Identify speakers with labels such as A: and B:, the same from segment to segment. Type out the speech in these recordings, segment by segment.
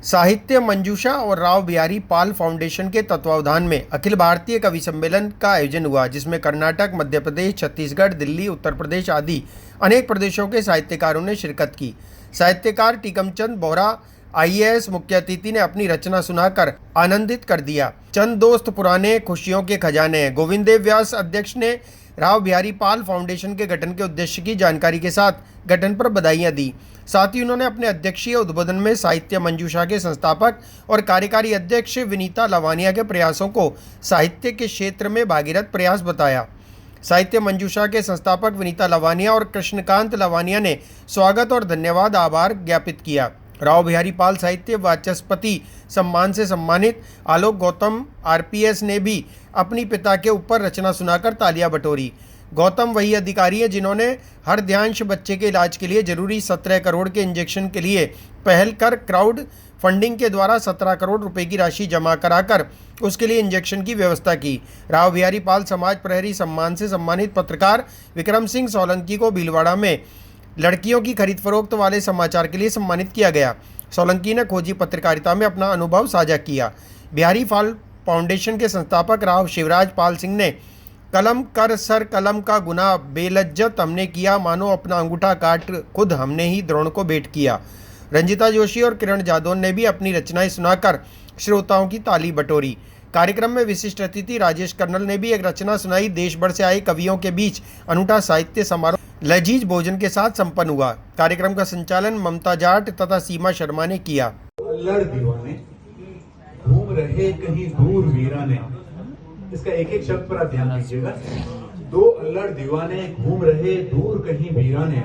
A: साहित्य मंजूषा और राव बिहारी पाल फाउंडेशन के तत्वावधान में अखिल भारतीय कवि सम्मेलन का आयोजन हुआ, जिसमें कर्नाटक, मध्य प्रदेश, छत्तीसगढ़, दिल्ली, उत्तर प्रदेश आदि अनेक प्रदेशों के साहित्यकारों ने शिरकत की। साहित्यकार टीकमचंद बोहरा आईएएस मुख्य अतिथि ने अपनी रचना सुनाकर आनंदित कर दिया। चंद दोस्त पुराने खुशियों के खजाने हैं। गोविंद देव व्यास अध्यक्ष ने राव बिहारी पाल फाउंडेशन के गठन के उद्देश्य की जानकारी के साथ गठन पर बधाइयां दी। साथ ही उन्होंने अपने अध्यक्षीय उद्बोधन में साहित्य मंजूषा के संस्थापक और कार्यकारी अध्यक्ष विनीता लवानिया के प्रयासों को साहित्य के क्षेत्र में भागीरथ प्रयास बताया। साहित्य मंजूषा के संस्थापक विनीता लवानिया और कृष्णकांत लवानिया ने स्वागत और धन्यवाद आभार ज्ञापित किया। राव बिहारी पाल साहित्य वाचस्पति सम्मान से सम्मानित आलोक गौतम आरपीएस ने भी अपनी पिता के ऊपर रचना सुनाकर तालियां बटोरी। गौतम वही अधिकारी हैं जिन्होंने हर ध्यांश बच्चे के इलाज के लिए जरूरी 17 करोड़ के इंजेक्शन के लिए पहल कर क्राउड फंडिंग के द्वारा 17 करोड़ रुपए की राशि जमा कराकर उसके लिए इंजेक्शन की व्यवस्था की। राव बिहारी पाल समाज प्रहरी सम्मान से सम्मानित पत्रकार विक्रम सिंह सोलंकी को भीलवाड़ा में लड़कियों की खरीद फरोख्त वाले समाचार के लिए सम्मानित किया गया। सोलंकी ने खोजी पत्रकारिता में अपना अनुभव साझा किया। बिहारी पाल फाउंडेशन के संस्थापक राव शिवराज पाल सिंह ने कलम कर सर कलम का गुनाह बेलज्जत हमने किया, मानो अपना अंगूठा काट खुद हमने ही द्रोण को भेंट किया। रंजिता जोशी और किरण जादौन ने भी अपनी रचनाएं सुनाकर श्रोताओं की ताली बटोरी। कार्यक्रम में विशिष्ट अतिथि राजेश कर्नल ने भी एक रचना सुनाई। देश भर से आए कवियों के बीच अनूठा साहित्य समारोह लजीज भोजन के साथ संपन्न हुआ। कार्यक्रम का संचालन ममता जाट तथा सीमा शर्मा ने किया।
B: अल्लड़ दीवाने घूम रहे कहीं दूर वीराने, इसका एक एक शब्द पर आप ध्यान दीजिएगा। दो अल्लड़ दीवाने घूम रहे दूर कहीं वीराने,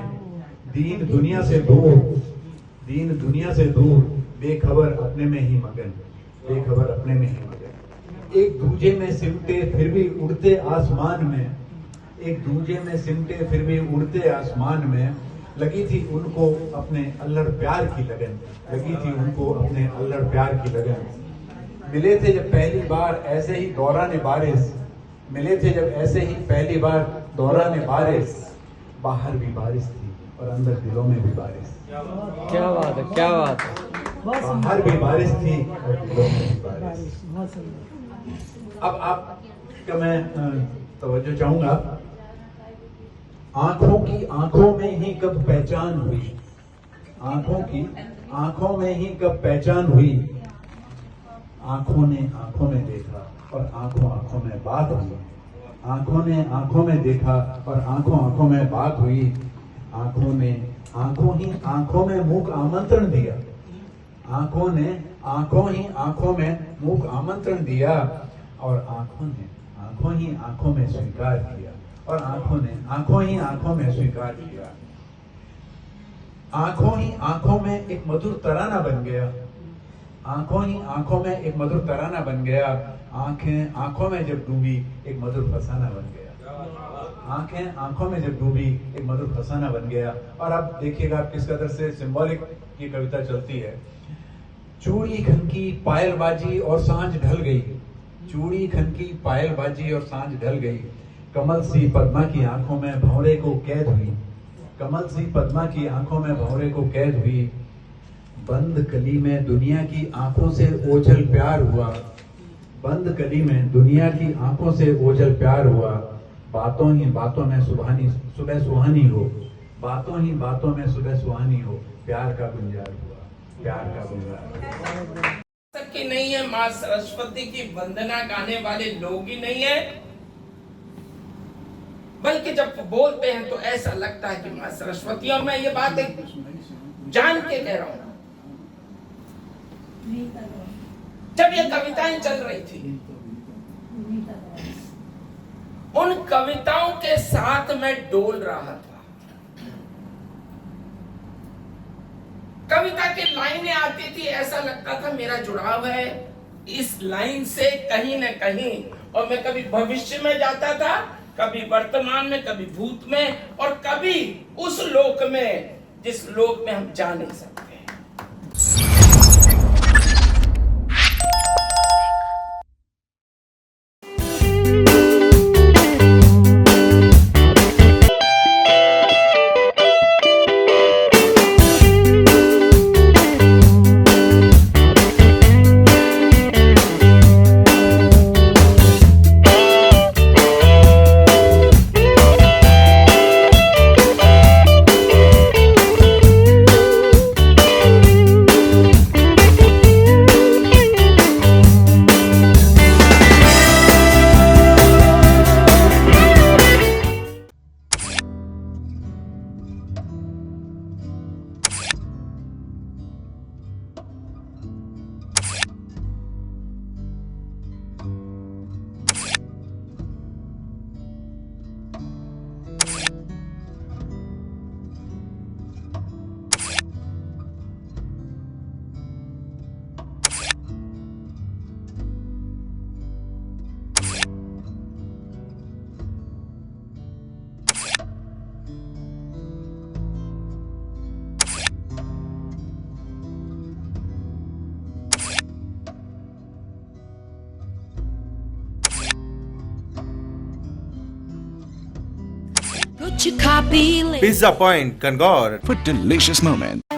B: दीन दुनिया से दूर, दीन दुनिया से दूर, बेखबर अपने में ही मगन, बेखबर अपने में ही मगन। एक दूजे में सिमटे फिर भी उड़ते आसमान में, एक दूजे में सिमटे फिर भी उड़ते आसमान में, लगी थी उनको अपने अल्लड़ प्यार की लगन, लगी थी उनको अपने अल्लड़ प्यार की लगन। मिले थे जब पहली बार ऐसे ही दौरान बारिश, मिले थे जब ऐसे ही पहली बार दौरान बारिश, बाहर भी बारिश थी और अंदर दिलों में भी बारिश।
C: क्या बात है, क्या बात है।
B: बाहर भी बारिश थी और दिलों में भी बारिश। अब आपका मैं तवज्जो चाहूंगा। आंखों की आंखों में ही कब पहचान हुई, आंखों की आंखों में ही कब पहचान हुई, आंखों ने आंखों में देखा और आंखों आंखों में बात हुई, आंखों ने आंखों में देखा और आंखों आंखों में बात हुई, आंखों ने आंखों ही आंखों में मूक आमंत्रण दिया, आंखों ने आंखों ही आंखों में मूक आमंत्रण दिया और आंखों ने आंखों ही आंखों में स्वीकार किया और आंखों ने आंखों ही आंखों में स्वीकार किया। आंखों ही आंखों में एक मधुर तराना बन गया, आंखों ही आंखों में एक मधुर तराना बन गया। आंखें आंखों में जब डूबी एक मधुर फसाना बन गया, आंखें आंखों में जब डूबी एक मधुर फसाना बन गया। और अब देखिएगा आप किस कदर से सिंबॉलिक ये कविता चलती है। चूड़ी खनकी पायल बाजी और सांझ ढल गई, चूड़ी खनकी पायल बाजी और सांझ ढल गई, कमल सी पद्मा की आंखों में भंवरे को कैद हुई, कमल सी पद्मा की आंखों में भंवरे को कैद हुई। बंद कली में दुनिया की आंखों से ओझल प्यार हुआ, बंद कली में दुनिया की आंखों से ओझल प्यार हुआ। बातों ही बातों में सुबह सुहानी हो, बातों ही बातों में सुबह सुहानी हो, प्यार का गुंजार हुआ, प्यार का गुंजार।
D: की नहीं है, माँ सरस्वती की वंदना गाने वाले लोग ही नहीं है, बल्कि जब बोलते हैं तो ऐसा लगता है कि माँ सरस्वती। और मैं ये बात जान के कह रहा हूं। जब ये कविताएं चल रही थी, उन कविताओं के साथ मैं डोल रहा था। कविता की लाइनें आती थी, ऐसा लगता था मेरा जुड़ाव है इस लाइन से कहीं न कहीं। और मैं कभी भविष्य में जाता था, कभी वर्तमान में, कभी भूत में, और कभी उस लोक में जिस लोक में हम जा नहीं सकते।
E: कुछ खा पी ले
F: पिज्जा पॉइंट कंगौर
G: for delicious moments.